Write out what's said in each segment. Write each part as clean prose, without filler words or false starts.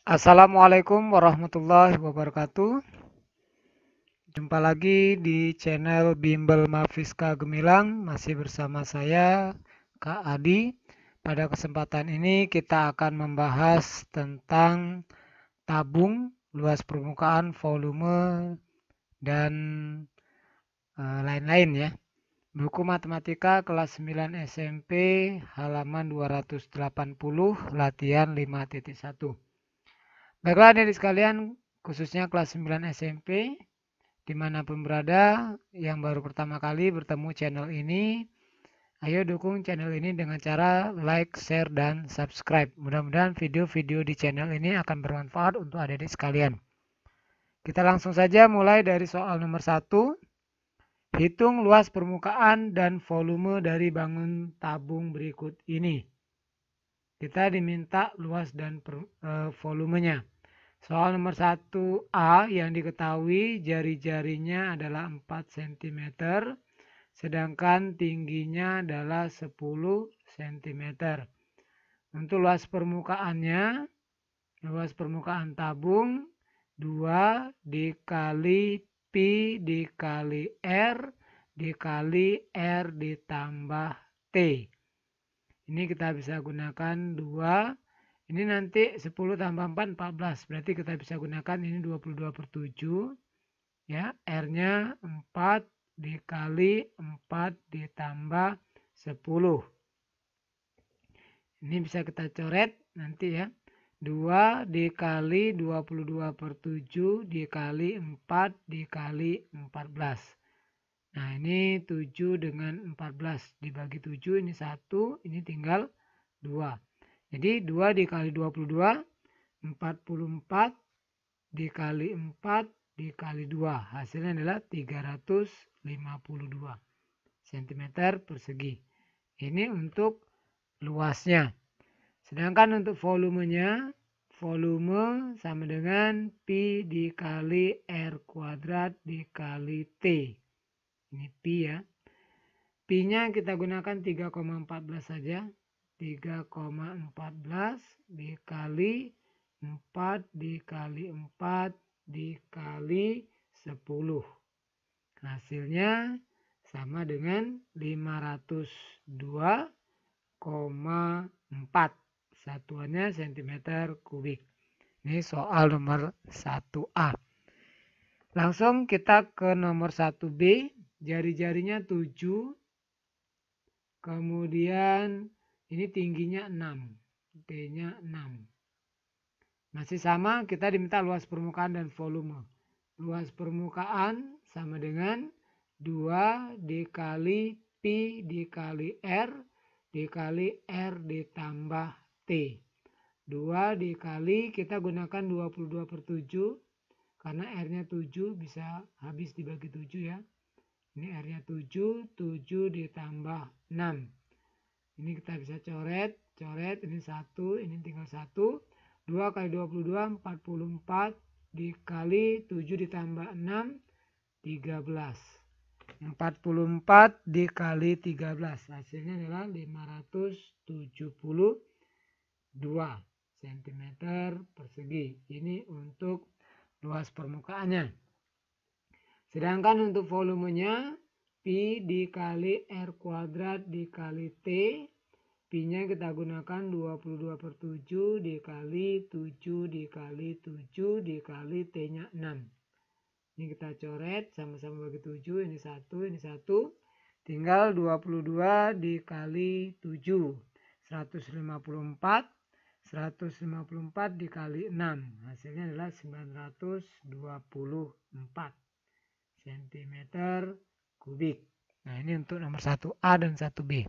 Assalamualaikum warahmatullahi wabarakatuh. Jumpa lagi di channel Bimbel Mafiska Gemilang. Masih bersama saya, Kak Adi. Pada kesempatan ini kita akan membahas tentang tabung, luas permukaan, volume, dan lain-lain ya. Buku Matematika kelas 9 SMP halaman 280 latihan 5.1. Baiklah adik sekalian, khususnya kelas 9 SMP, dimanapun berada, yang baru pertama kali bertemu channel ini, ayo dukung channel ini dengan cara like, share, dan subscribe. Mudah-mudahan video-video di channel ini akan bermanfaat untuk adik-adik sekalian. Kita langsung saja mulai dari soal nomor 1. Hitung luas permukaan dan volume dari bangun tabung berikut ini. Kita diminta luas dan volumenya. Soal nomor 1A yang diketahui jari-jarinya adalah 4 cm, sedangkan tingginya adalah 10 cm. Untuk luas permukaan tabung 2 dikali Pi dikali R dikali R ditambah T. Ini kita bisa gunakan 2. Ini nanti 10 tambah 4, 14. Berarti kita bisa gunakan ini 22/7. Ya, R-nya 4 dikali 4 ditambah 10. Ini bisa kita coret nanti ya. 2 dikali 22/7 dikali 4 dikali 14. Nah, ini 7 dengan 14. Dibagi 7, ini 1, ini tinggal 2. Jadi 2 dikali 22, 44 dikali 4 dikali 2. Hasilnya adalah 352 cm persegi. Ini untuk luasnya. Sedangkan untuk volumenya, volume sama dengan Pi dikali R kuadrat dikali T. Ini Pi ya. Pi-nya kita gunakan 3,14 saja. 3,14 dikali 4 dikali 4 dikali 10. Hasilnya sama dengan 502,4. Satuannya cm kubik. Ini soal nomor 1A. Langsung kita ke nomor 1B. Jari-jarinya 7. Kemudian ini tingginya 6. T-nya 6. Masih sama, kita diminta luas permukaan dan volume. Luas permukaan sama dengan 2 dikali Pi dikali R dikali R ditambah T. 2 dikali, kita gunakan 22/7. Karena R-nya 7 bisa habis dibagi 7 ya. Ini R-nya 7, 7 ditambah 6. Ini kita bisa coret, ini 1, ini tinggal 1. 2 kali 22, 44 dikali 7 ditambah 6, 13. 44 dikali 13, hasilnya adalah 572 cm persegi. Ini untuk luas permukaannya. Sedangkan untuk volumenya, Pi dikali R kuadrat dikali T. Pi-nya kita gunakan 22/7 dikali 7 dikali 7 dikali T-nya 6. Ini kita coret, sama-sama bagi 7, ini 1, ini 1. Tinggal 22 dikali 7. 154. 154 dikali 6. Hasilnya adalah 924 cm kubik. Nah, ini untuk nomor 1A dan 1B.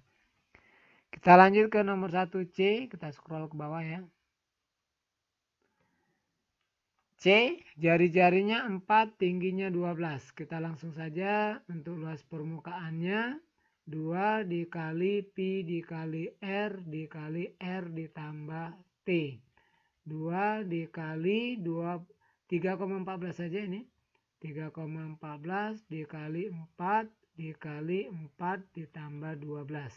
Kita lanjut ke nomor 1C. Kita scroll ke bawah ya. C, jari-jarinya 4, tingginya 12. Kita langsung saja untuk luas permukaannya. 2 dikali Pi dikali R dikali R ditambah T. 2 dikali 3,14 saja ini. 3,14 dikali 4 dikali 4 ditambah 12.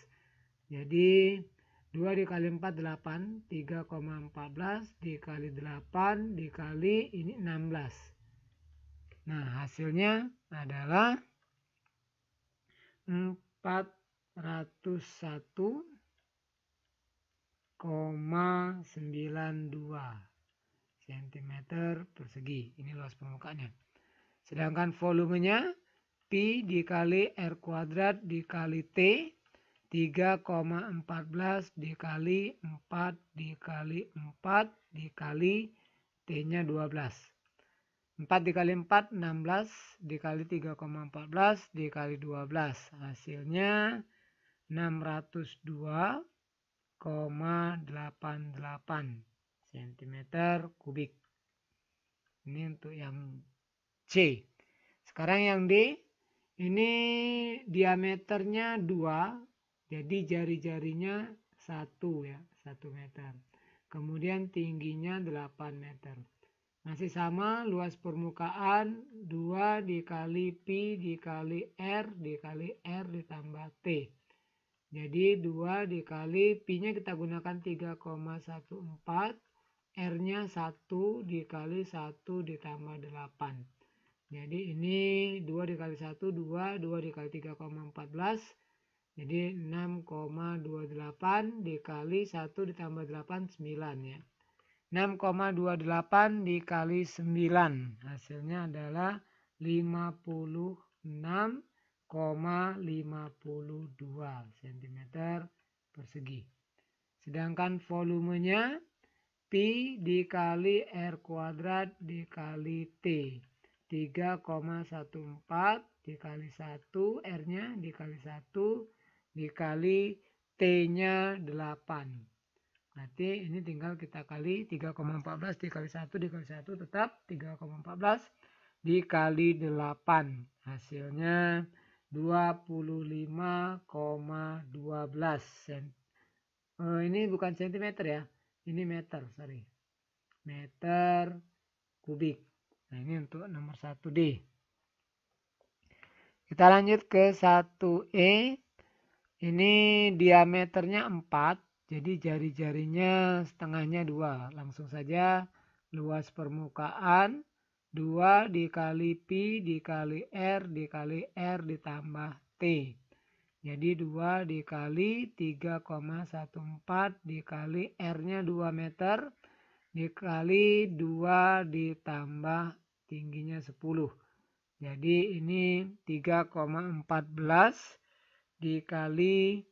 Jadi 2 dikali 4, 8. 3,14 dikali 8 dikali ini 16. Nah, hasilnya adalah 401,92 cm persegi. Ini luas permukaannya. Sedangkan volumenya Pi dikali R kuadrat dikali T 3,14 dikali 4 dikali 4 dikali T-nya 12. 4 dikali 4, 16 dikali 3,14 dikali 12. Hasilnya 602,88 cm kubik. Ini untuk yang C. Sekarang yang D. Ini diameternya 2. Jadi jari-jarinya 1 ya, 1 meter. Kemudian tingginya 8 meter. Masih sama, luas permukaan 2 dikali Pi dikali R dikali R ditambah T. Jadi 2 dikali Pi-nya kita gunakan 3,14. R-nya 1 dikali 1 ditambah 8. Jadi ini 2 dikali 1, 2. 2 dikali 3,14. Jadi 6,28 dikali 1 ditambah 8, 9 ya. 6,28 dikali 9. Hasilnya adalah 56,52 cm persegi. Sedangkan volumenya Pi dikali R kuadrat dikali T. 3,14 dikali 1, R-nya dikali 1 dikali T-nya 8. Berarti ini tinggal kita kali 3,14 dikali 1 dikali 1 tetap 3,14 dikali 8. Hasilnya 25,12 cm. Ini bukan centimeter ya. Ini meter, sorry. Meter kubik. Nah, ini untuk nomor 1D. Kita lanjut ke 1E. Ini diameternya 4. Jadi jari-jarinya setengahnya 2. Langsung saja luas permukaan 2 dikali Pi dikali R dikali R ditambah T. Jadi 2 dikali 3,14 dikali R-nya 2 meter dikali 2 ditambah tingginya 10. Jadi ini 3,14 dikali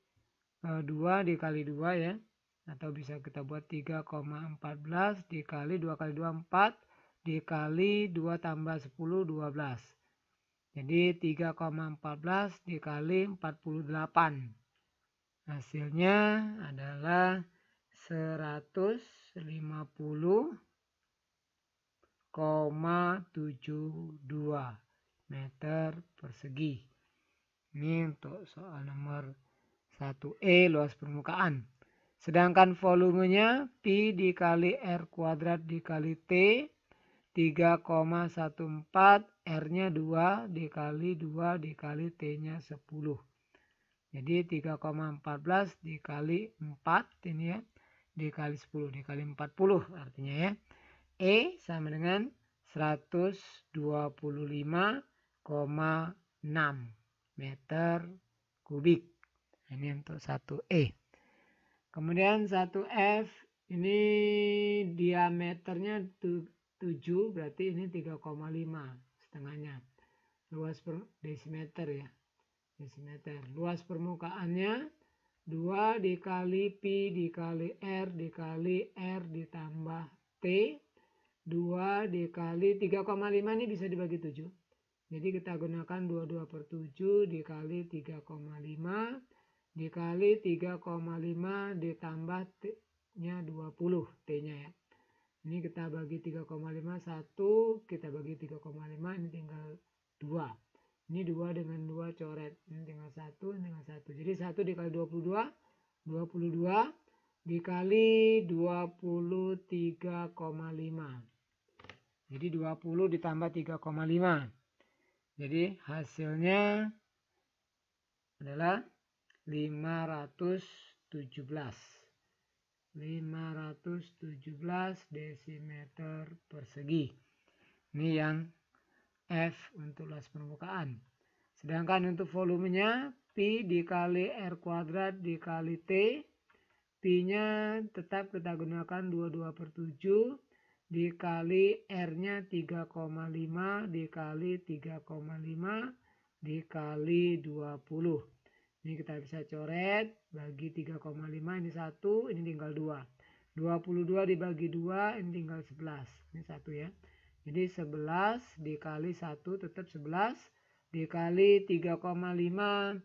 2 dikali 2 ya. Atau bisa kita buat 3,14 dikali 2 kali 2, 4 dikali 2 tambah 10, 12. Jadi 3,14 dikali 48. Hasilnya adalah 150,72 meter persegi. Ini untuk soal nomor 1E luas permukaan. Sedangkan volumenya Pi dikali R kuadrat dikali T 3,14, R-nya 2 dikali 2 dikali T-nya 10. Jadi 3,14 dikali 4 ini ya, dikali 10 dikali 40 artinya ya. E sama dengan 125,6 meter kubik. Ini untuk 1E. Kemudian 1F ini diameternya 7, berarti ini 3,5 setengahnya. Luas per desimeter ya. Desimeter. Luas permukaannya 2 dikali Pi dikali R dikali R ditambah T. 2 dikali 3,5 ini bisa dibagi 7. Jadi kita gunakan 22 per 7 dikali 3,5 dikali 3,5 ditambah T-nya 20 T-nya ya. Ini kita bagi 3,5 1, kita bagi 3,5 ini tinggal 2. Ini 2 dengan 2 coret. Ini tinggal 1 dengan 1. Jadi 1 dikali 22, 22 dikali 23,5. Jadi 20 ditambah 3,5. Jadi hasilnya adalah 517 517 desimeter persegi. Ini yang F untuk luas permukaan. Sedangkan untuk volumenya Pi dikali R kuadrat dikali T. Pi-nya tetap kita gunakan 22/7 dikali R-nya 3,5 dikali 3,5 dikali 20. Ini kita bisa coret, bagi 3,5 ini 1, ini tinggal 2. 22 dibagi 2, ini tinggal 11. Ini 1 ya. Jadi 11 dikali 1 tetap 11 dikali 3,5.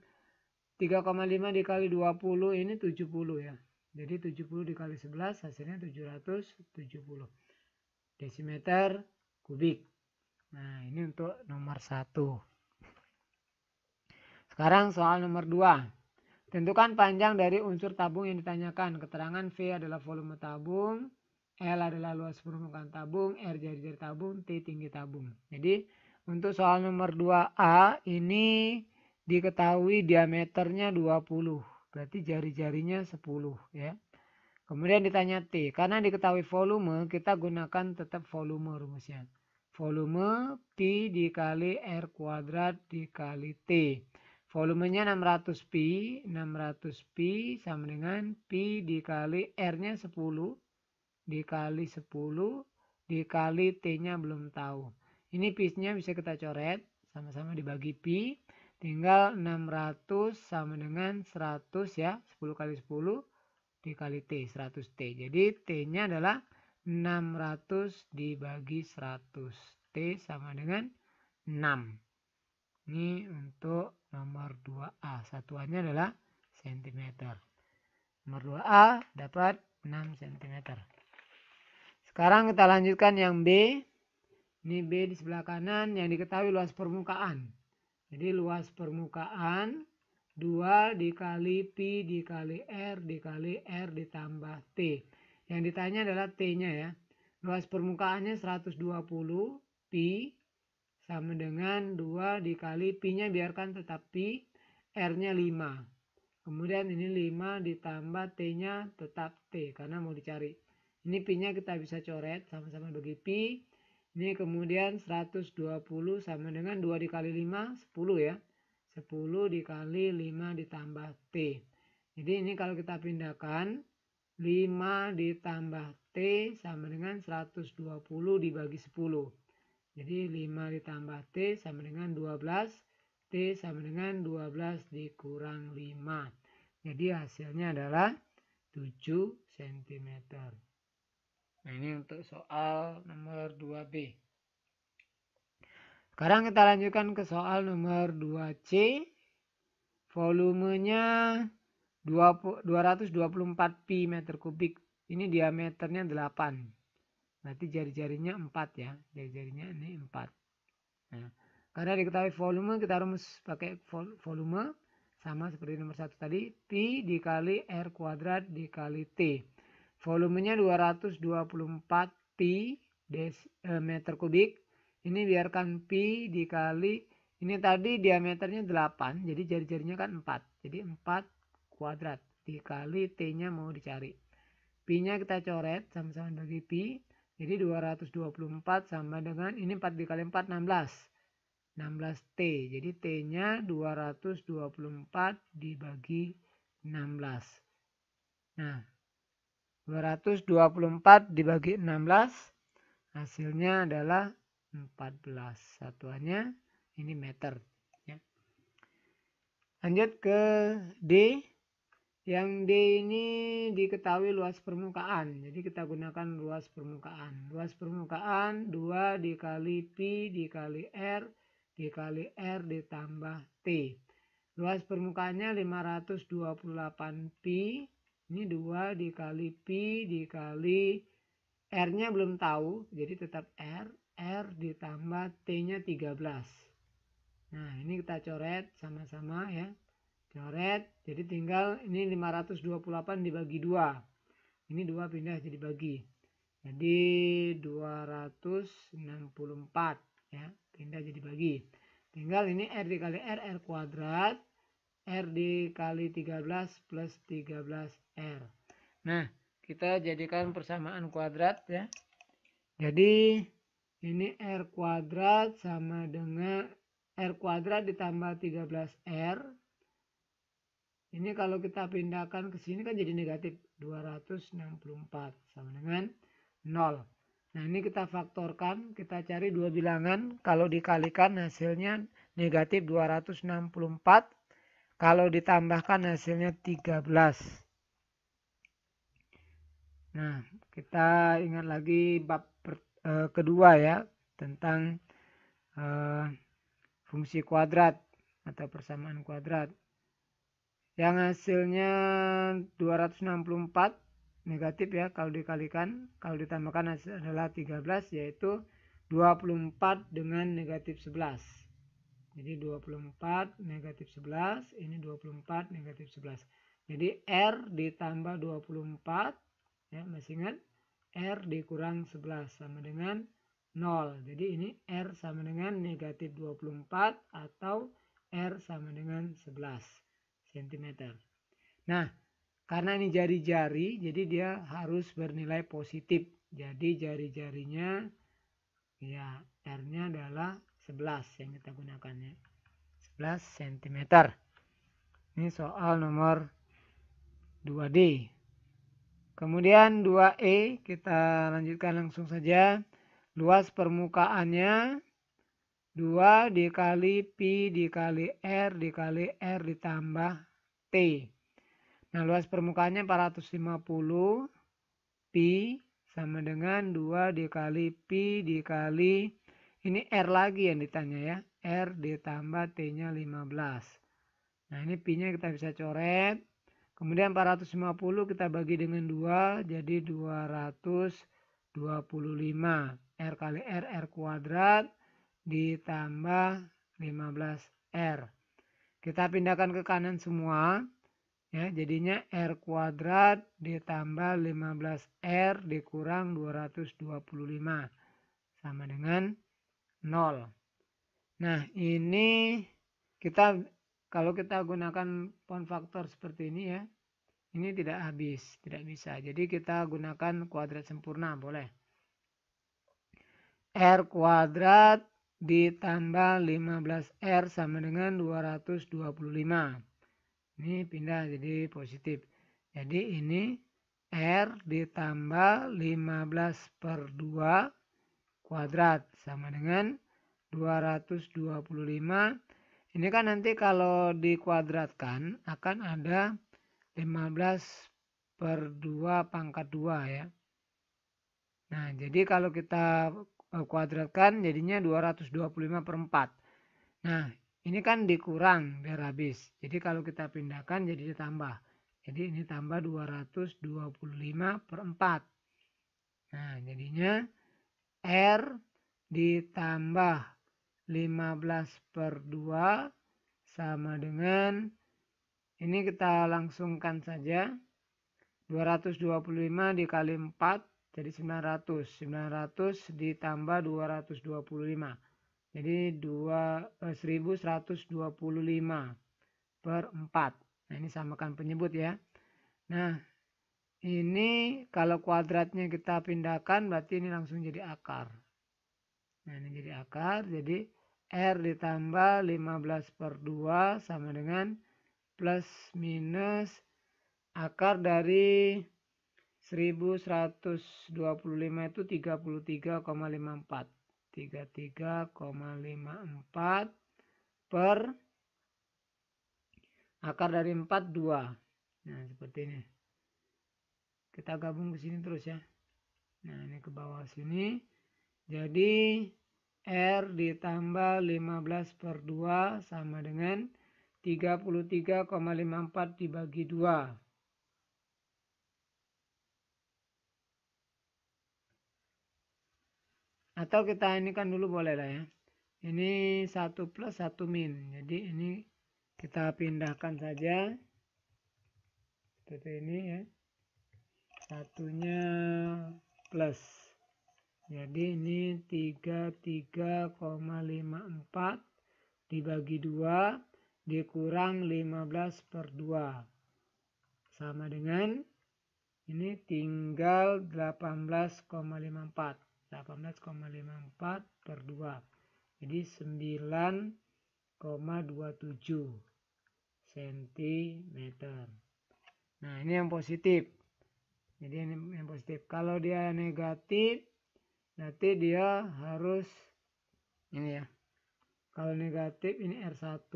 3,5 dikali 20 ini 70 ya. Jadi 70 dikali 11 hasilnya 770 desimeter kubik. Nah, ini untuk nomor 1. Sekarang soal nomor 2. Tentukan panjang dari unsur tabung yang ditanyakan. Keterangan V adalah volume tabung, L adalah luas permukaan tabung, R jari-jari tabung, T tinggi tabung. Jadi untuk soal nomor 2A ini diketahui diameternya 20. Berarti jari-jarinya 10 ya. Kemudian ditanya T. Karena diketahui volume, kita gunakan tetap volume rumusnya. Volume Pi dikali R kuadrat dikali T. Volumenya 600 Pi. 600 Pi sama dengan Pi dikali R-nya 10. Dikali 10. Dikali T-nya belum tahu. Ini Pi-nya bisa kita coret. Sama-sama dibagi Pi. Tinggal 600 sama dengan 100 ya. 10 kali 10 dikali T. 100 T. Jadi T-nya adalah 600 dibagi 100. T sama dengan 6. Ini untuk nomor 2A. Satuannya adalah cm. Nomor 2A dapat 6 cm. Sekarang kita lanjutkan yang B. Ini B di sebelah kanan yang diketahui luas permukaan. Jadi luas permukaan 2 dikali Pi dikali R dikali R ditambah T. Yang ditanya adalah T-nya ya. Luas permukaannya 120 Pi sama dengan 2 dikali Pi-nya biarkan tetap Pi, R-nya 5. Kemudian ini 5 ditambah T-nya tetap T karena mau dicari. Ini Pi-nya kita bisa coret sama-sama bagi Pi. Ini kemudian 120 sama dengan 2 dikali 5, 10 ya. 10 dikali 5 ditambah T. Jadi ini kalau kita pindahkan 5 ditambah T sama dengan 120 dibagi 10. Jadi 5 ditambah T sama dengan 12. T sama dengan 12 dikurang 5. Jadi hasilnya adalah 7 cm. Nah ini untuk soal nomor 2B. Sekarang kita lanjutkan ke soal nomor 2C. Volumenya 224 pi meter kubik. Ini diameternya 8. Berarti jari-jarinya 4 ya. Jari-jarinya ini 4. Nah, karena diketahui volume, kita rumus pakai volume. Sama seperti nomor 1 tadi. Pi dikali R kuadrat dikali T. Volumenya 224 pi meter kubik. Ini biarkan pi dikali, ini tadi diameternya 8, jadi jari-jarinya kan 4. Jadi 4 kuadrat dikali T-nya mau dicari. Pi-nya kita coret sama-sama bagi pi. Jadi 224 sama dengan, ini 4 dikali 4, 16. 16 T. Jadi T-nya 224 dibagi 16. Nah, 224 dibagi 16 hasilnya adalah 14. Satuannya ini meter ya. Lanjut ke D. Yang D ini diketahui luas permukaan. Jadi kita gunakan luas permukaan. Luas permukaan 2 dikali Pi dikali R dikali R ditambah T. Luas permukaannya 528 Pi. Ini 2 dikali Pi dikali R-nya belum tahu, jadi tetap R. R ditambah T-nya 13. Nah, ini kita coret sama-sama ya. Coret, jadi tinggal ini 528 dibagi 2. Ini 2 pindah jadi bagi. Jadi 264 ya, pindah jadi bagi. Tinggal ini R dikali R, R kuadrat. R dikali 13 plus 13R. Nah, kita jadikan persamaan kuadrat ya. Jadi ini R kuadrat sama dengan R kuadrat ditambah 13R. Ini kalau kita pindahkan ke sini kan jadi negatif 264 sama dengan 0. Nah ini kita faktorkan, kita cari dua bilangan. Kalau dikalikan hasilnya negatif 264. Kalau ditambahkan hasilnya 13. Nah kita ingat lagi bab kedua ya, tentang fungsi kuadrat atau persamaan kuadrat. Yang hasilnya 264 negatif ya kalau dikalikan, kalau ditambahkan hasil adalah 13, yaitu 24 dengan negatif 11. Jadi 24 negatif 11, ini 24 negatif 11. Jadi R ditambah 24, ya masih ingat, R dikurang 11 sama dengan 0. Jadi ini R sama dengan negatif 24 atau R sama dengan 11 cm. Nah, karena ini jari-jari, jadi dia harus bernilai positif. Jadi jari-jarinya, ya R-nya adalah 11 yang kita gunakan ya. 11 cm. Ini soal nomor 2D. Kemudian 2E, kita lanjutkan langsung saja. Luas permukaannya 2 dikali pi dikali R dikali R ditambah T. Nah luas permukaannya 450 pi sama dengan 2 dikali pi dikali, ini R lagi yang ditanya ya, R ditambah T-nya 15. Nah ini pi-nya kita bisa coret. Kemudian 450 kita bagi dengan 2 jadi 225. R kali R kuadrat ditambah 15R. Kita pindahkan ke kanan semua. Ya, jadinya R kuadrat ditambah 15R dikurang 225 sama dengan 0. Nah ini kita, kalau kita gunakan pound faktor seperti ini ya, ini tidak habis, tidak bisa. Jadi kita gunakan kuadrat sempurna boleh. R kuadrat ditambah 15R sama dengan 225. Ini pindah jadi positif. Jadi ini R ditambah 15 per 2 kuadrat sama dengan 225. Ini kan nanti kalau dikuadratkan akan ada 15 per 2 pangkat 2 ya. Nah jadi kalau kita kuadratkan jadinya 225 per 4. Nah ini kan dikurang biar habis. Jadi kalau kita pindahkan jadi ditambah. Jadi ini tambah 225 per 4. Nah jadinya R ditambah 15 per 2 sama dengan, ini kita langsungkan saja, 225 dikali 4 jadi 900. 900 ditambah 225. Jadi 1125 per 4. Nah ini samakan penyebut ya. Nah ini kalau kuadratnya kita pindahkan berarti ini langsung jadi akar. Nah ini jadi akar. Jadi R ditambah 15 per 2 sama dengan plus minus akar dari 1125 itu 33,54. 33,54 per akar dari 4 2. Nah seperti ini. Kita gabung ke sini terus ya. Nah ini ke bawah sini. Jadi R ditambah 15 per 2 sama dengan 33,54 dibagi 2. Atau kita ini kan dulu boleh lah ya. Ini 1 plus 1 min. Jadi ini kita pindahkan saja. Seperti ini ya. Satunya plus. Jadi ini 33,54 dibagi 2 dikurang 15 per 2. Sama dengan Ini tinggal 18,54. 18,54 per 2. Jadi 9,27 cm. Nah, ini yang positif. Jadi ini yang positif. Kalau dia negatif, berarti dia harus ini ya. Kalau negatif ini R1,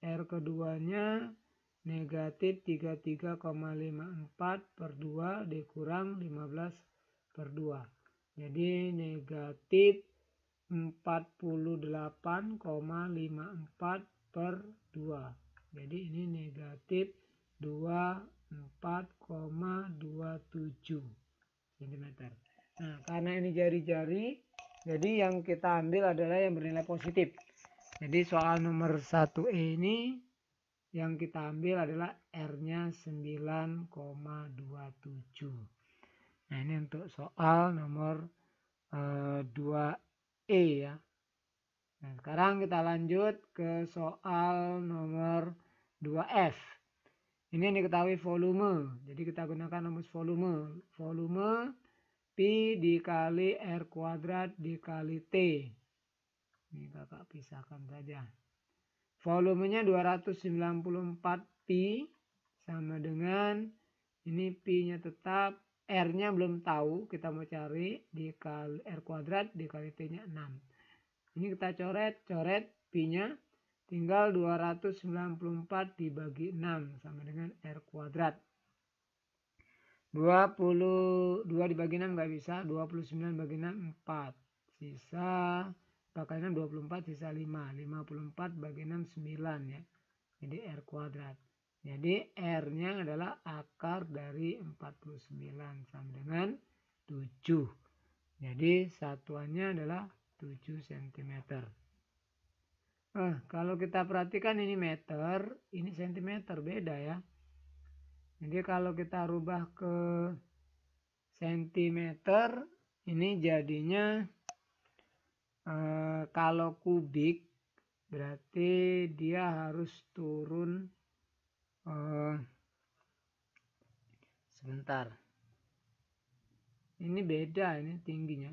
R keduanya negatif 33,54 per 2 dikurang 15 per 2. Jadi negatif 48,54 per 2. Jadi ini negatif 24,27 cm. Nah, karena ini jari-jari, jadi yang kita ambil adalah yang bernilai positif. Jadi soal nomor 1E ini yang kita ambil adalah R-nya 9,27. Nah, ini untuk soal nomor 2E ya. Nah, sekarang kita lanjut ke soal nomor 2F. Ini yang diketahui volume. Jadi kita gunakan rumus volume. Volume Pi dikali R kuadrat dikali T. Ini kakak pisahkan saja. Volumenya 294 pi sama dengan ini pi-nya tetap, R-nya belum tahu, kita mau cari dikali R kuadrat dikali T-nya 6. Ini kita coret pi-nya tinggal 294 dibagi 6 sama dengan R kuadrat. 22 dibagi 6 nggak bisa, 29 bagi 6 4. Sisa 4 kali 6 24, sisa 5. 54 bagi 6 9 ya. Jadi R kuadrat. Jadi R-nya adalah akar dari 49 sama dengan 7. Jadi satuannya adalah 7 cm. Kalau kita perhatikan ini meter, ini cm, beda ya. Jadi kalau kita rubah ke sentimeter, ini jadinya kalau kubik berarti dia harus turun sebentar. Ini beda ini tingginya.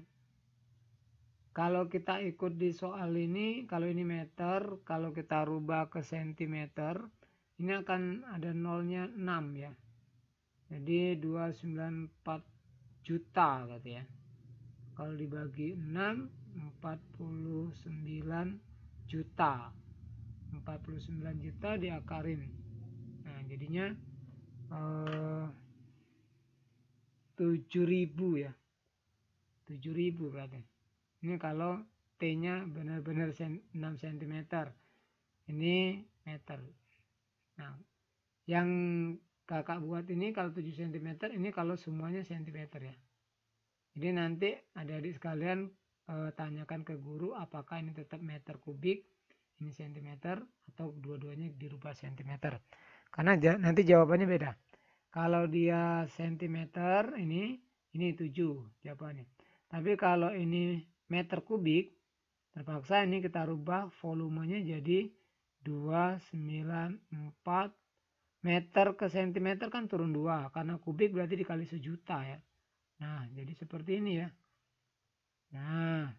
Kalau kita ikut di soal ini, kalau ini meter, kalau kita rubah ke sentimeter, ini akan ada nolnya 6 ya. Jadi 294 juta gitu ya. Kalau dibagi 6, 49 juta. 49 juta diakarin. Nah, jadinya 7.000 ya. 7.000 berarti. Ini kalau T-nya benar-benar 6 cm. Ini meter. Nah, yang kakak buat ini kalau 7 cm, ini kalau semuanya cm ya. Jadi nanti adik-adik sekalian tanyakan ke guru apakah ini tetap meter kubik, ini cm, atau dua-duanya dirubah cm. Karena nanti jawabannya beda. Kalau dia cm, ini 7 jawabannya. Tapi kalau ini meter kubik, terpaksa ini kita rubah volumenya jadi 294 meter ke cm kan turun 2. Karena kubik berarti dikali sejuta ya. Nah, jadi seperti ini ya. Nah,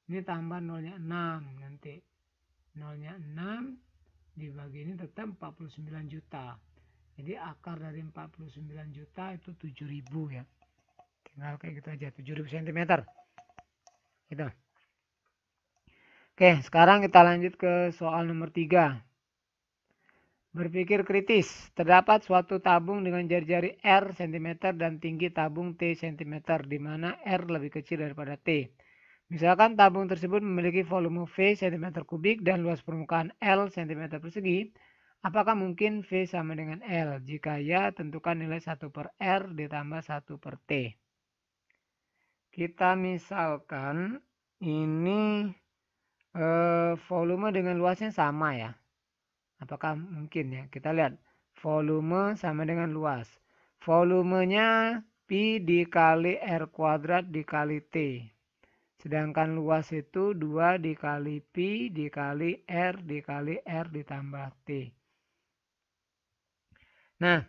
ini tambah nolnya 6 nanti. Nolnya 6 dibagi ini tetap 49 juta. Jadi akar dari 49 juta itu 7.000 ya. Tinggal kayak gitu aja, 7.000 cm. Gitu. Oke, sekarang kita lanjut ke soal nomor 3. Berpikir kritis. Terdapat suatu tabung dengan jari-jari R cm dan tinggi tabung T cm, di mana R lebih kecil daripada T. Misalkan tabung tersebut memiliki volume V cm kubik dan luas permukaan L cm persegi. Apakah mungkin V sama dengan L? Jika ya, tentukan nilai 1 per R ditambah 1 per T. Kita misalkan ini volume dengan luasnya sama ya. Apakah mungkin ya? Kita lihat. Volume sama dengan luas. Volumenya Pi dikali R kuadrat dikali T. Sedangkan luas itu 2 dikali Pi dikali R ditambah T. Nah,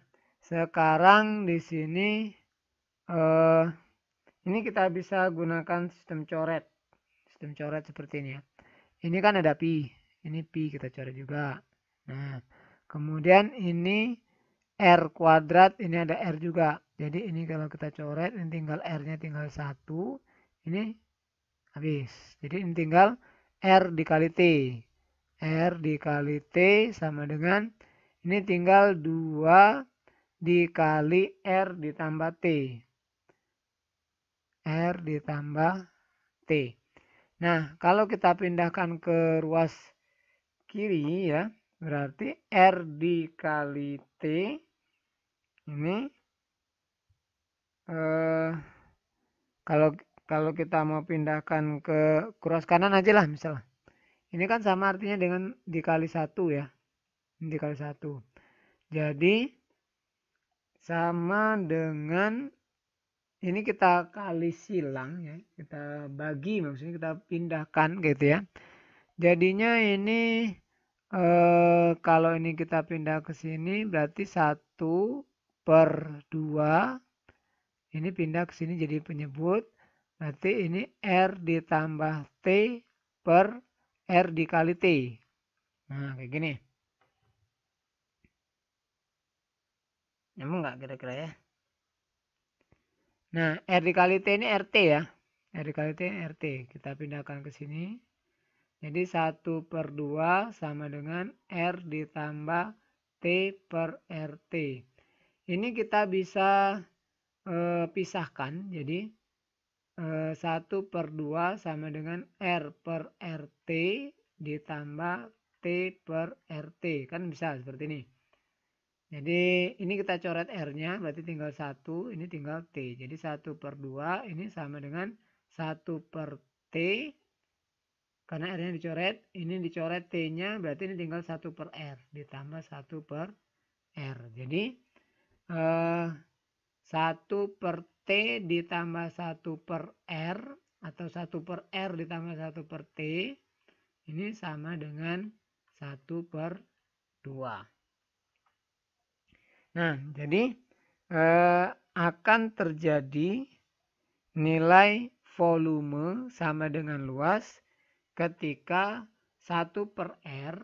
Sekarang di sini ini kita bisa gunakan sistem coret. Sistem coret seperti ini ya. Ini kan ada pi. Ini pi kita coret juga. Nah, kemudian ini R kuadrat, ini ada R juga. Jadi ini kalau kita coret, ini tinggal R-nya tinggal 1. Ini habis. Jadi ini tinggal R dikali T. R dikali T sama dengan, ini tinggal 2 dikali R ditambah T. R ditambah T. Nah, kalau kita pindahkan ke ruas kiri ya, berarti R dikali T ini kalau kita mau pindahkan ke ruas kanan aja lah misalnya. Ini kan sama artinya dengan dikali 1 ya. Ini dikali 1. Jadi sama dengan ini kita kali silang ya. Kita bagi, maksudnya kita pindahkan gitu ya. Jadinya ini kalau ini kita pindah ke sini berarti 1/2. Ini pindah ke sini jadi penyebut. Berarti ini R ditambah T per R dikali T. Nah, kayak gini. Nyambung nggak kira-kira ya? Nah, R dikali T ini RT ya. R dikali T ini RT. Kita pindahkan ke sini. Jadi 1/2 sama dengan R ditambah T per RT. Ini kita bisa pisahkan. Jadi 1/2 sama dengan R per RT ditambah T per RT. Kan bisa seperti ini. Jadi ini kita coret R-nya berarti tinggal 1. Ini tinggal T. Jadi 1/2 ini sama dengan 1/T. Karena R-nya dicoret. Ini dicoret T-nya berarti ini tinggal 1/R. Ditambah 1/R. Jadi 1/T ditambah 1/R atau 1/R ditambah 1/T ini sama dengan 1/2. Nah, jadi akan terjadi nilai volume sama dengan luas ketika 1/R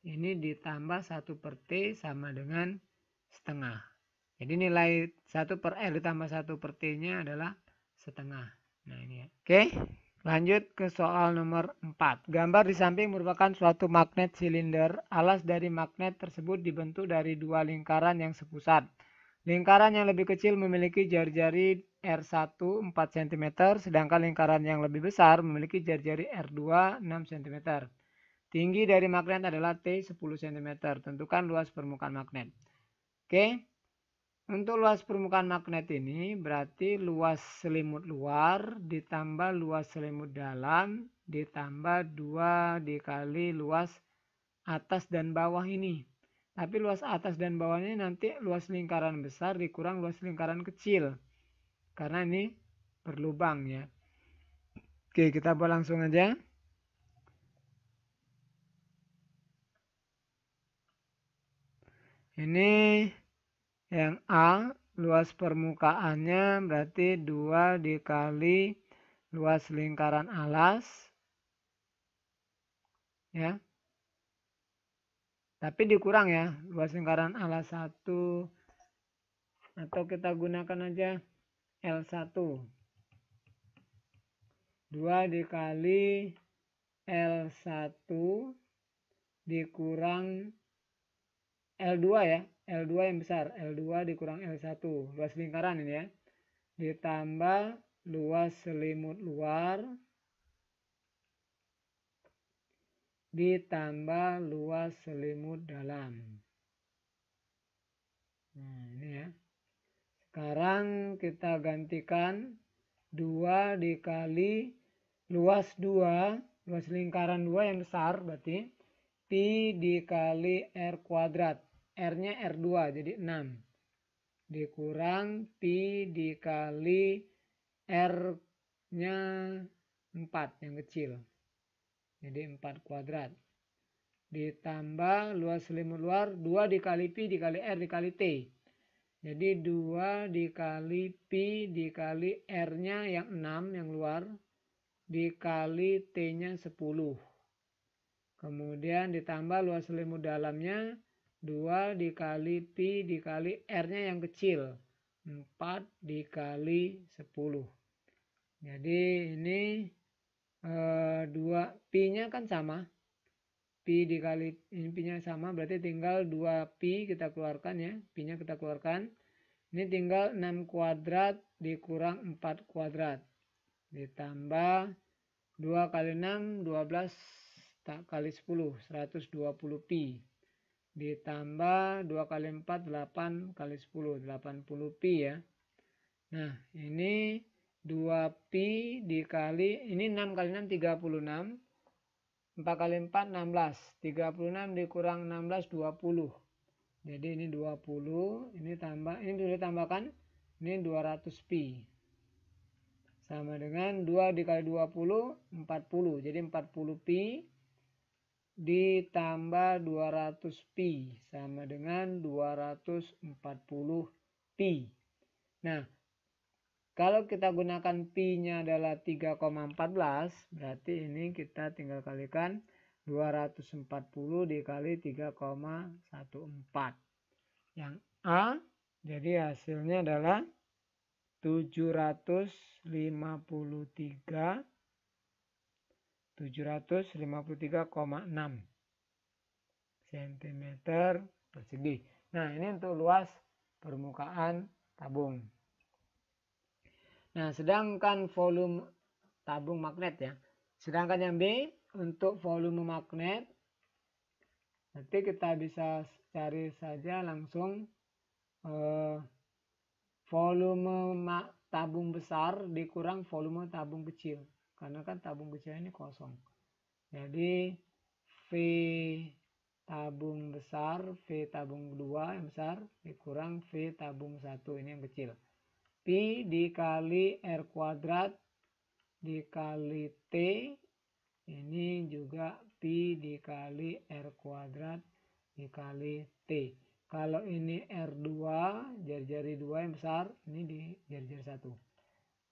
ini ditambah 1/T sama dengan setengah. Jadi nilai 1/R ditambah 1/T-nya adalah setengah. Nah ini ya. Oke, lanjut ke soal nomor 4. Gambar di samping merupakan suatu magnet silinder. Alas dari magnet tersebut dibentuk dari dua lingkaran yang sepusat. Lingkaran yang lebih kecil memiliki jari-jari R1 4 cm, sedangkan lingkaran yang lebih besar memiliki jari-jari R2 6 cm. Tinggi dari magnet adalah T 10 cm. Tentukan luas permukaan magnet. Oke. Untuk luas permukaan magnet ini berarti luas selimut luar ditambah luas selimut dalam ditambah 2 dikali luas atas dan bawah ini. Tapi luas atas dan bawahnya nanti luas lingkaran besar dikurang luas lingkaran kecil. Karena ini berlubang ya. Oke, kita buat langsung aja. Ini yang A, luas permukaannya berarti 2 dikali luas lingkaran alas. Ya. Tapi dikurang ya, luas lingkaran alas 1. Atau kita gunakan aja L1. 2 dikali L1 dikurang L2 ya. L2 yang besar, L2 dikurang L1, luas lingkaran ini ya, ditambah luas selimut luar ditambah luas selimut dalam. Nah ini ya. Sekarang kita gantikan 2 dikali luas 2, luas lingkaran 2 yang besar berarti pi dikali R kuadrat. R-nya R2 jadi 6. Dikurang pi dikali R-nya 4 yang kecil. Jadi 4 kuadrat. Ditambah luas selimut luar 2 dikali pi dikali R dikali T. Jadi 2 dikali pi dikali R-nya yang 6 yang luar dikali T-nya 10. Kemudian ditambah luas selimut dalamnya 2 dikali pi dikali R-nya yang kecil 4 dikali 10. Jadi ini 2 pi-nya kan sama. Pi dikali ini pi-nya sama berarti tinggal 2 pi kita keluarkan ya. Pi-nya kita keluarkan. Ini tinggal 6 kuadrat dikurang 4 kuadrat. Ditambah 2 kali 6 12 kali 10 120 pi. Ditambah 2 kali 4 8 kali 10 80 pi ya. Nah ini 2 pi dikali ini 6 kali 6 36. 4 kali 4 16. 36 dikurang 16 20. Jadi ini 20, ini tambah, ini dulu tambahkan, ini 200 pi. Sama dengan 2 dikali 20, 40. Jadi 40 pi ditambah 200 pi. Sama dengan 240 pi. Nah, kalau kita gunakan pi-nya adalah 3,14, berarti ini kita tinggal kalikan 240 dikali 3,14. Yang A, jadi hasilnya adalah 753,6 cm persegi. Nah, ini untuk luas permukaan tabung. Nah, sedangkan volume tabung magnet ya. Sedangkan yang B untuk volume magnet, nanti kita bisa cari saja langsung volume tabung besar dikurang volume tabung kecil. Karena kan tabung kecil ini kosong. Jadi V tabung besar, V tabung 2 yang besar dikurang V tabung 1 ini yang kecil. Pi dikali R kuadrat dikali T, ini juga pi dikali R kuadrat dikali T. Kalau ini R2, jari-jari 2 yang besar, ini di jari-jari 1.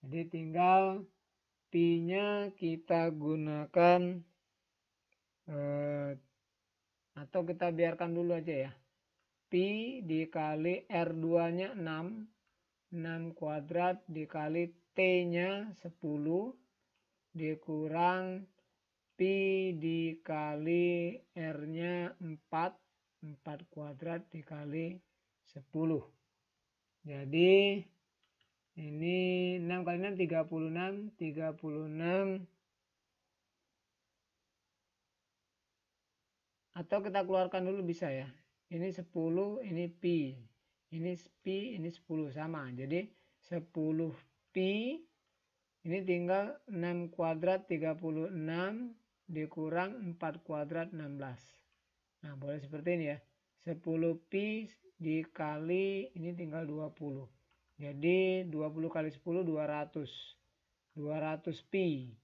Jadi tinggal pi-nya kita gunakan, atau kita biarkan dulu aja ya. Pi dikali R2-nya 6. 6 kuadrat dikali T-nya 10 dikurang pi dikali R-nya 4 kuadrat dikali 10. Jadi ini 6 kali 6 36 atau kita keluarkan dulu bisa ya. Ini 10, ini pi. Ini pi, ini 10 sama. Jadi 10 pi ini tinggal 6 kuadrat 36 dikurang 4 kuadrat 16. Nah, boleh seperti ini ya. 10 pi dikali ini tinggal 20. Jadi 20 kali 10 200. 200 pi.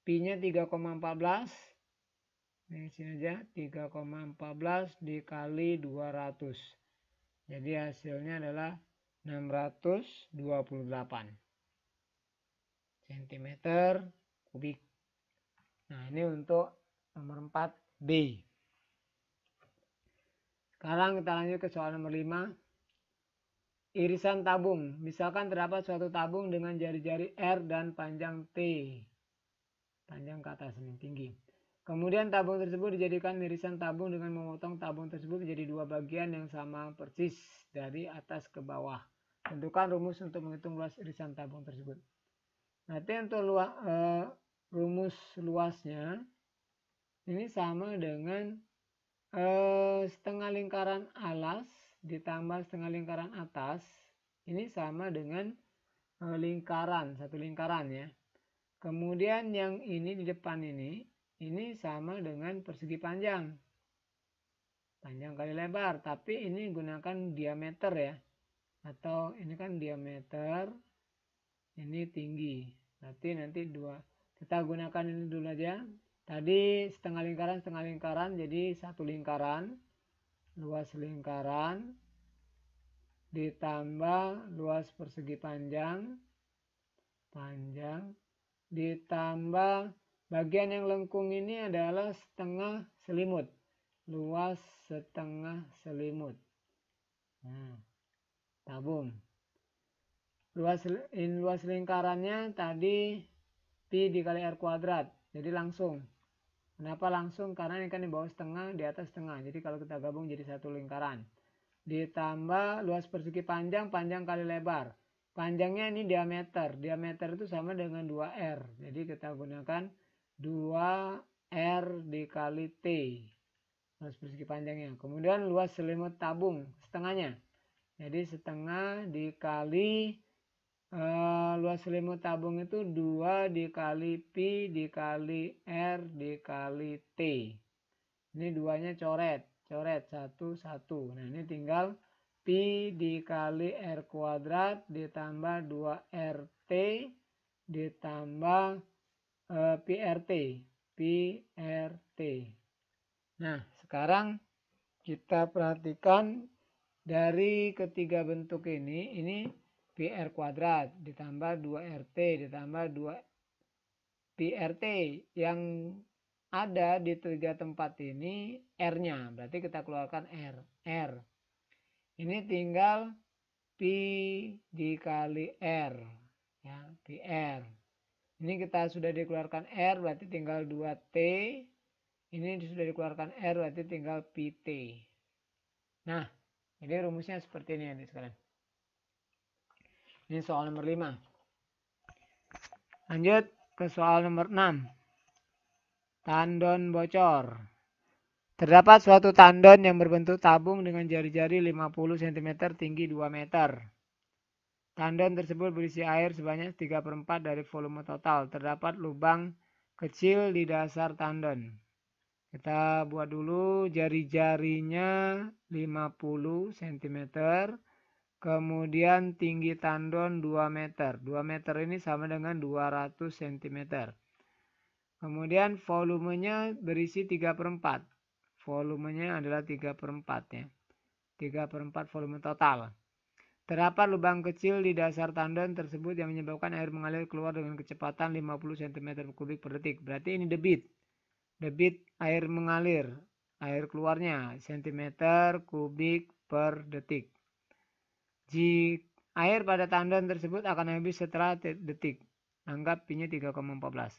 Pi-nya 3,14. Ini sini aja 3,14 dikali 200. Jadi hasilnya adalah 628 cm kubik. Nah, ini untuk nomor 4B. Sekarang kita lanjut ke soal nomor 5. Irisan tabung. Misalkan terdapat suatu tabung dengan jari-jari R dan panjang T. Panjang ke atas ini tinggi. Kemudian tabung tersebut dijadikan irisan tabung dengan memotong tabung tersebut menjadi 2 bagian yang sama persis dari atas ke bawah. Tentukan rumus untuk menghitung luas irisan tabung tersebut. Nanti untuk rumus luasnya ini sama dengan setengah lingkaran alas ditambah setengah lingkaran atas. Ini sama dengan lingkaran, satu lingkaran ya. Kemudian yang ini di depan ini sama dengan persegi panjang. Panjang kali lebar. Tapi ini gunakan diameter ya. Atau ini kan diameter. Ini tinggi. Berarti nanti dua. Kita gunakan ini dulu aja. Tadi setengah lingkaran. Jadi satu lingkaran. Luas lingkaran. ditambah luas persegi panjang ditambah bagian yang lengkung ini adalah setengah selimut, luas setengah selimut. Nah, tabung. Luas lingkarannya tadi pi dikali r kuadrat, jadi langsung. Kenapa langsung? Karena ini kan di bawah setengah, di atas setengah. Jadi kalau kita gabung jadi satu lingkaran. Ditambah luas persegi panjang kali lebar. Panjangnya ini diameter. Diameter itu sama dengan 2R. Jadi kita gunakan 2R dikali T. Luas persegi panjangnya. Kemudian luas selimut tabung, setengahnya. Jadi setengah dikali luas selimut tabung itu 2 dikali pi dikali R dikali T. Ini duanya coret 1, 1. Nah ini tinggal pi dikali R kuadrat ditambah 2RT ditambah pi RT. Nah sekarang kita perhatikan dari ketiga bentuk ini pi R kuadrat ditambah 2RT ditambah 2 pi RT yang ada di tiga tempat ini R-nya. Berarti kita keluarkan R. Ini tinggal pi dikali R. Ya, pi R. Ini kita sudah dikeluarkan R berarti tinggal 2T. Ini sudah dikeluarkan R berarti tinggal pi T. Nah, ini rumusnya seperti ini ya sekalian. Ini soal nomor 5. Lanjut ke soal nomor 6. Tandon bocor. Terdapat suatu tandon yang berbentuk tabung dengan jari-jari 50 cm tinggi 2 meter. Tandon tersebut berisi air sebanyak 3/4 dari volume total. Terdapat lubang kecil di dasar tandon. Kita buat dulu jari-jarinya 50 cm. Kemudian tinggi tandon 2 meter. 2 meter ini sama dengan 200 cm. Kemudian volumenya berisi 3/4. Volumenya adalah 3/4 ya. 3/4 volume total. Terdapat lubang kecil di dasar tandon tersebut yang menyebabkan air mengalir keluar dengan kecepatan 50 cm3 per detik. Berarti ini debit. Debit air mengalir. Air keluarnya cm3 per detik. Jika air pada tandon tersebut akan habis setelah detik. Anggap pi-nya 3,14.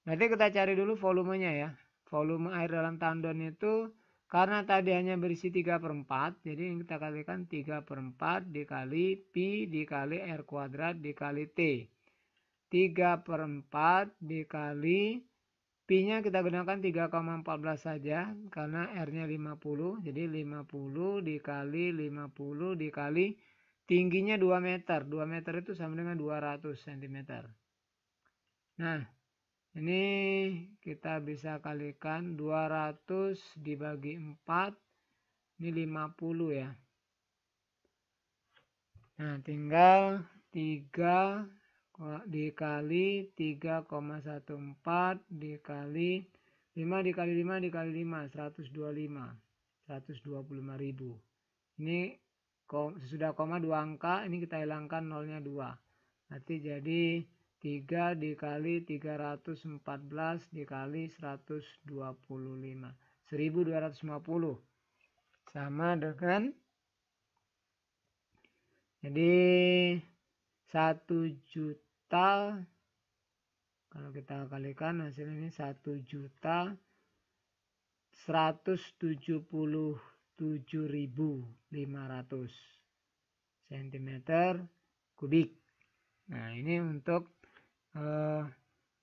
Nanti kita cari dulu volumenya ya. Volume air dalam tandon itu karena tadi hanya berisi 3/4. Jadi kita kalikan 3/4 dikali pi dikali R kuadrat dikali T. 3/4 dikali pi-nya kita gunakan 3,14 saja. Karena R-nya 50. Jadi 50 dikali 50 dikali tingginya 2 meter. 2 meter itu sama dengan 200 cm. Nah, ini kita bisa kalikan 200 dibagi 4. Ini 50 ya. Nah, tinggal 3 dikali 3,14 dikali 5 dikali 5 dikali 5. 125.000. Ini sesudah koma 2 angka. Ini kita hilangkan nolnya 2. Berarti jadi 3 dikali 314 dikali 125. 1250. Sama dengan jadi 1 juta. Kalau kita kalikan hasilnya ini 1.177.500 cm3. Nah ini untuk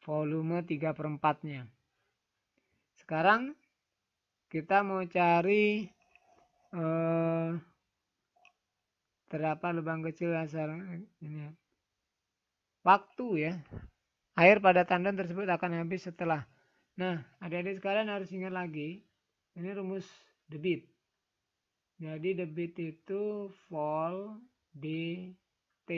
volume 3/4-nya. Sekarang kita mau cari terdapat lubang kecil dasar ini waktu ya. Air pada tandon tersebut akan habis setelah. Nah, adik-adik sekalian harus ingat lagi, ini rumus debit. Jadi debit itu vol dt.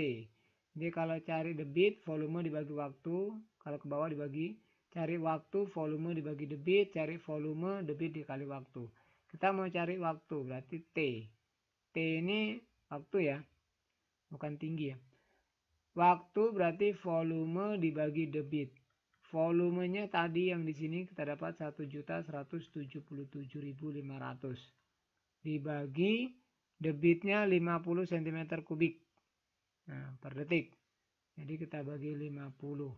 Jadi kalau cari debit, volume dibagi waktu. Kalau ke bawah dibagi, cari waktu, volume dibagi debit. Cari volume, debit dikali waktu. Kita mau cari waktu, berarti T. T ini Waktu ya, bukan tinggi ya. Waktu berarti volume dibagi debit. Volumenya tadi yang di sini kita dapat 1.177.500 dibagi debitnya 50 cm kubik. Nah, per detik. Jadi kita bagi 50.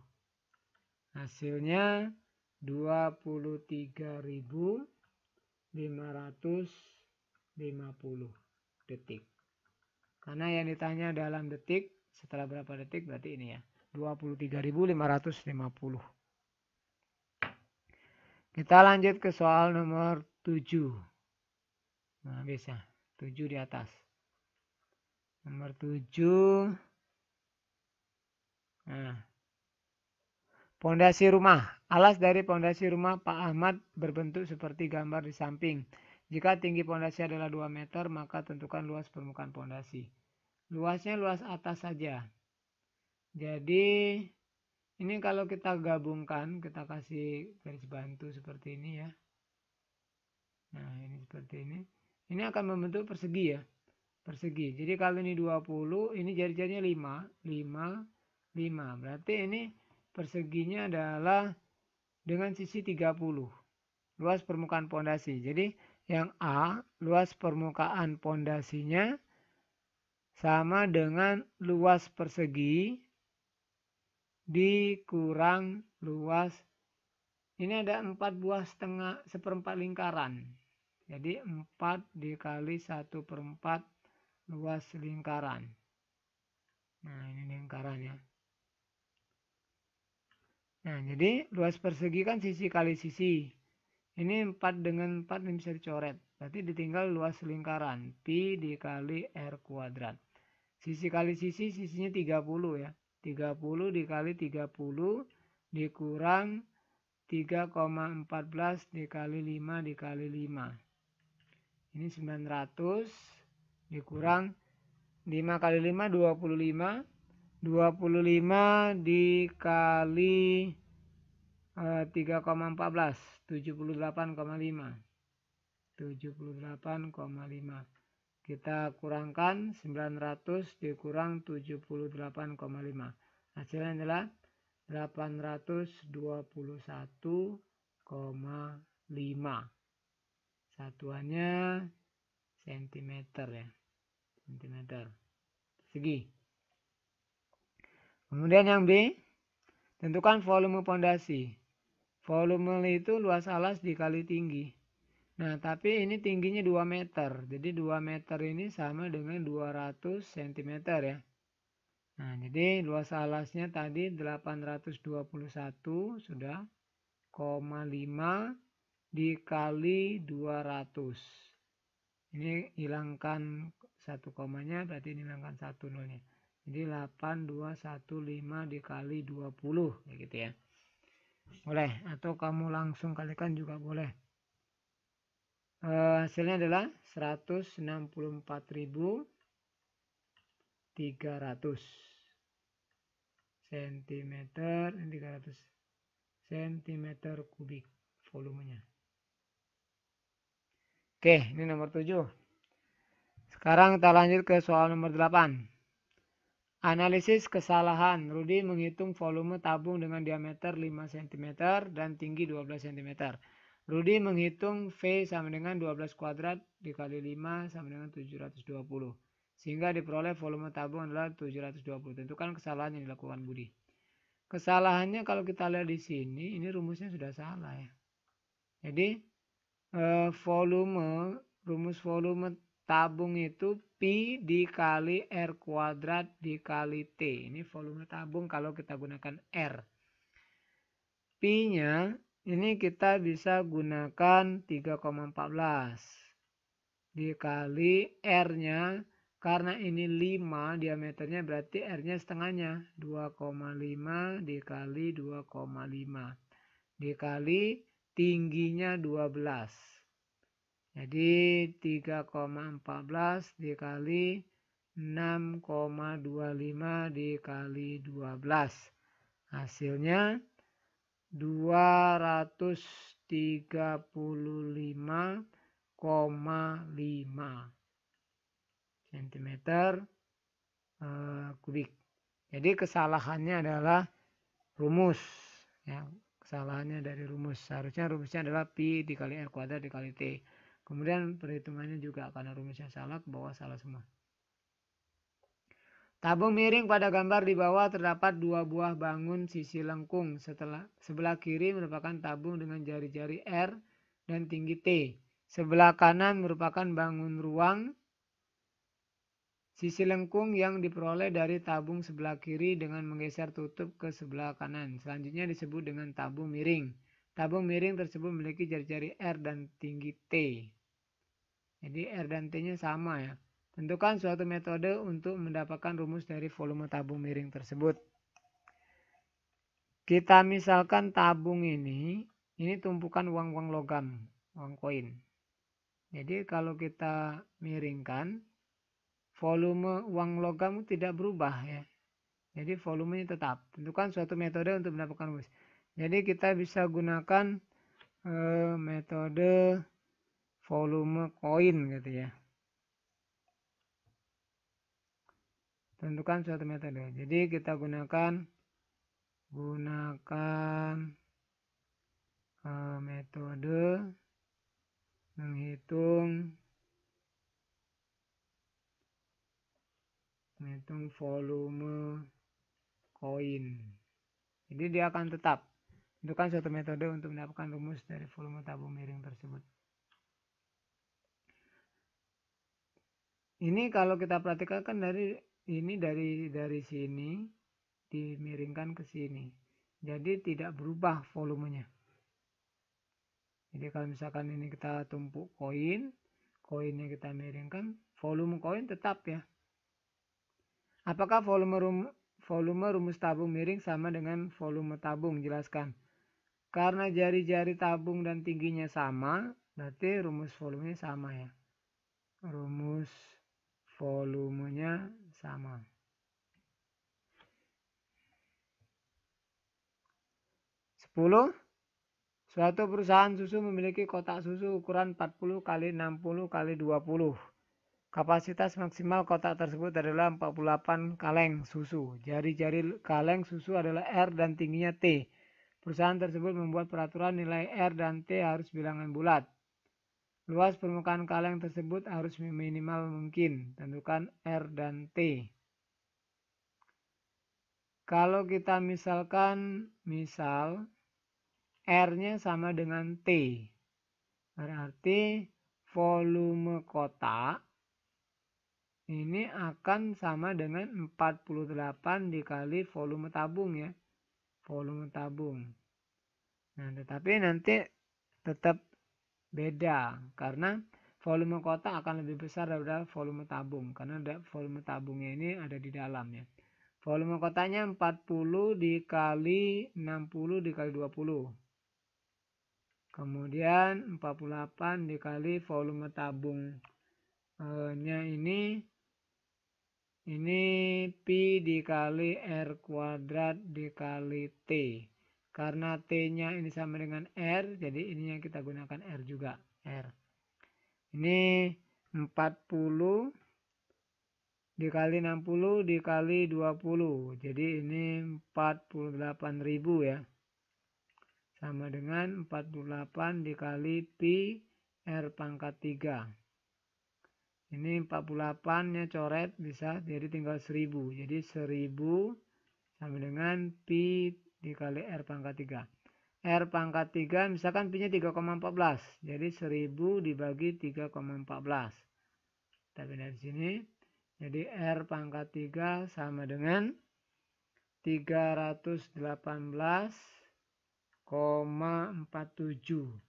Hasilnya 23.550 detik. Karena yang ditanya dalam detik, setelah berapa detik berarti ini ya. 23.550. Kita lanjut ke soal nomor 7. Nah, bisa. 7 di atas. Nomor 7. Nah. Pondasi rumah. Alas dari pondasi rumah Pak Ahmad berbentuk seperti gambar di samping. Jika tinggi pondasi adalah 2 meter, maka tentukan luas permukaan pondasi. Luasnya luas atas saja. Jadi ini kalau kita gabungkan, kita kasih garis bantu seperti ini ya. Nah, ini seperti ini. Ini akan membentuk persegi ya. Persegi. Jadi kalau ini 20, ini jari-jarinya 5. 5. Berarti ini perseginya adalah dengan sisi 30. Luas permukaan pondasi. Jadi yang A, luas permukaan pondasinya sama dengan luas persegi dikurang luas. Ini ada 4 buah setengah seperempat lingkaran. Jadi 4 dikali 1/4 luas lingkaran. Nah, ini lingkarannya. Nah, jadi luas persegi kan sisi kali sisi. Ini 4 dengan 4 ini bisa dicoret. Berarti ditinggal luas lingkaran. Pi dikali R kuadrat. Sisi kali sisi, sisinya 30 ya. 30 dikali 30 dikurang 3,14 dikali 5 dikali 5. Ini 900 dikurang 5 kali 5, 25. 25 dikali 3,14, 78,5. 78,5. Kita kurangkan 900 dikurang 78,5. Hasilnya adalah 821,5. Satuannya sentimeter ya. Sentimeter. Segi. Kemudian yang B, tentukan volume pondasi. Volume itu luas alas dikali tinggi. Nah, tapi ini tingginya 2 meter. Jadi 2 meter ini sama dengan 200 cm ya. Nah, jadi luas alasnya tadi 821 sudah, 0,5 dikali 200. Ini hilangkan 1 komanya, berarti ini hilangkan 1 nolnya. Jadi 8215 dikali 20 ya gitu ya. Boleh, atau kamu langsung kalikan juga boleh. Hasilnya adalah 164.300 cm, 300 cm kubik volumenya. Oke, ini nomor 7. Sekarang kita lanjut ke soal nomor 8. Analisis kesalahan. Rudi menghitung volume tabung dengan diameter 5 cm dan tinggi 12 cm. Rudi menghitung V sama dengan 12 kuadrat dikali 5 sama dengan 720. Sehingga diperoleh volume tabung adalah 720. Tentukan kesalahan yang dilakukan Budi. Kesalahannya kalau kita lihat di sini, ini rumusnya sudah salah ya. Jadi rumus volume tabung itu Pi dikali R kuadrat dikali T. Ini volume tabung kalau kita gunakan R. Pi-nya ini kita bisa gunakan 3,14 dikali R-nya. Karena ini 5 diameternya berarti R-nya setengahnya. 2,5 dikali 2,5 dikali tingginya 12. Jadi 3,14 dikali 6,25 dikali 12. Hasilnya 235,5. cm kubik. Jadi kesalahannya adalah rumus. Ya, kesalahannya dari rumus. Seharusnya rumusnya adalah pi dikali r kuadrat dikali t. Kemudian perhitungannya juga karena rumusnya salah, ke bawah salah semua. Tabung miring pada gambar di bawah terdapat 2 buah bangun sisi lengkung. Sebelah kiri merupakan tabung dengan jari-jari R dan tinggi T. Sebelah kanan merupakan bangun ruang sisi lengkung yang diperoleh dari tabung sebelah kiri dengan menggeser tutup ke sebelah kanan. Selanjutnya disebut dengan tabung miring. Tabung miring tersebut memiliki jari-jari R dan tinggi T. Jadi R dan T-nya sama ya. Tentukan suatu metode untuk mendapatkan rumus dari volume tabung miring tersebut. Kita misalkan tabung ini tumpukan uang-uang logam, uang koin. Jadi kalau kita miringkan, volume uang logam tidak berubah ya. Jadi volumenya tetap. Tentukan suatu metode untuk mendapatkan rumus. Jadi kita bisa gunakan metode volume koin gitu ya. Tentukan suatu metode. Jadi kita gunakan metode menghitung volume koin. Jadi dia akan tetap. Tentukan suatu metode untuk mendapatkan rumus dari volume tabung miring tersebut. Ini kalau kita perhatikan kan dari sini dimiringkan ke sini. Jadi tidak berubah volumenya. Jadi kalau misalkan ini kita tumpuk koinnya kita miringkan, volume koin tetap ya. Apakah volume rumus tabung miring sama dengan volume tabung? Jelaskan. Karena jari-jari tabung dan tingginya sama, berarti rumus volumenya sama ya. Rumus volumenya sama. Suatu perusahaan susu memiliki kotak susu ukuran 40 x 60 x 20. Kapasitas maksimal kotak tersebut adalah 48 kaleng susu. Jari-jari kaleng susu adalah R dan tingginya T. Perusahaan tersebut membuat peraturan nilai R dan T harus bilangan bulat. Luas permukaan kaleng tersebut harus minimal mungkin. Tentukan R dan T. Kalau kita misal R-nya sama dengan T. Berarti volume kotak ini akan sama dengan 48 dikali volume tabung ya. Volume tabung. Nah, tetapi nanti tetap beda karena volume kotak akan lebih besar daripada volume tabung karena volume tabungnya ini ada di dalam ya. Volume kotaknya 40 dikali 60 dikali 20. Kemudian 48 dikali volume tabungnya ini pi dikali R kuadrat dikali T. Karena T-nya ini sama dengan R, jadi ininya kita gunakan R juga. R. Ini 40 dikali 60 dikali 20. Jadi ini 48.000 ya. Sama dengan 48 dikali pi R pangkat 3. Ini 48-nya coret bisa jadi tinggal 1000. Jadi 1000 sama dengan pi dikali R pangkat 3. R pangkat 3 misalkan pi-nya 3,14. Jadi 1000 dibagi 3,14. Tapi dari sini. Jadi R pangkat 3 sama dengan 318,47.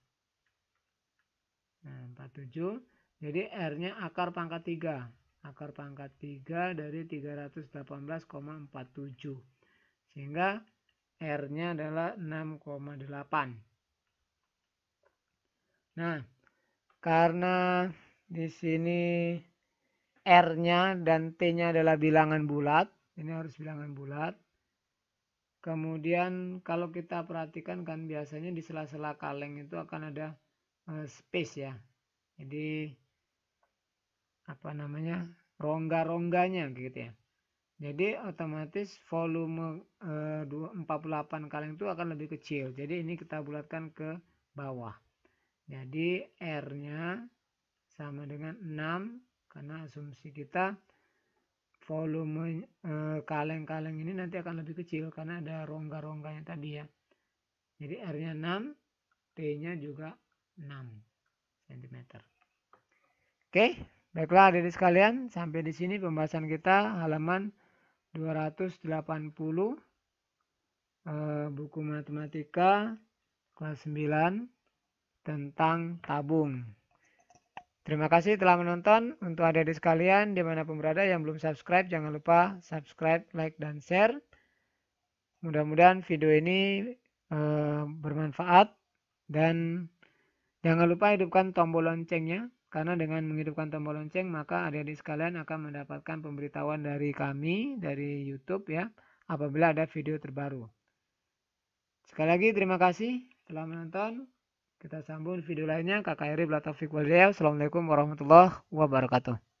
Nah, 47. Jadi R-nya akar pangkat 3. Akar pangkat 3 dari 318,47. Sehingga R-nya adalah 6,8. Nah, karena di sini R-nya dan T-nya adalah bilangan bulat. Ini harus bilangan bulat. Kemudian kalau kita perhatikan kan biasanya di sela-sela kaleng itu akan ada space ya. Jadi rongga-rongganya gitu ya. Jadi otomatis volume 48 kaleng itu akan lebih kecil. Jadi ini kita bulatkan ke bawah. Jadi R-nya sama dengan 6 karena asumsi kita volume kaleng-kaleng ini nanti akan lebih kecil karena ada rongga-rongganya tadi ya. Jadi R-nya 6, T-nya juga 6 cm. Oke, baiklah adik-adik sekalian, sampai di sini pembahasan kita halaman 280 buku matematika kelas 9 tentang tabung. Terima kasih telah menonton. Untuk adik-adik sekalian dimanapun berada yang belum subscribe, jangan lupa subscribe, like, dan share. Mudah-mudahan video ini bermanfaat. Dan jangan lupa hidupkan tombol loncengnya. Karena dengan menghidupkan tombol lonceng, maka adik-adik sekalian akan mendapatkan pemberitahuan dari kami, dari YouTube ya, apabila ada video terbaru. Sekali lagi terima kasih telah menonton. Kita sambung video lainnya. Kakak Eri, Assalamualaikum warahmatullahi wabarakatuh.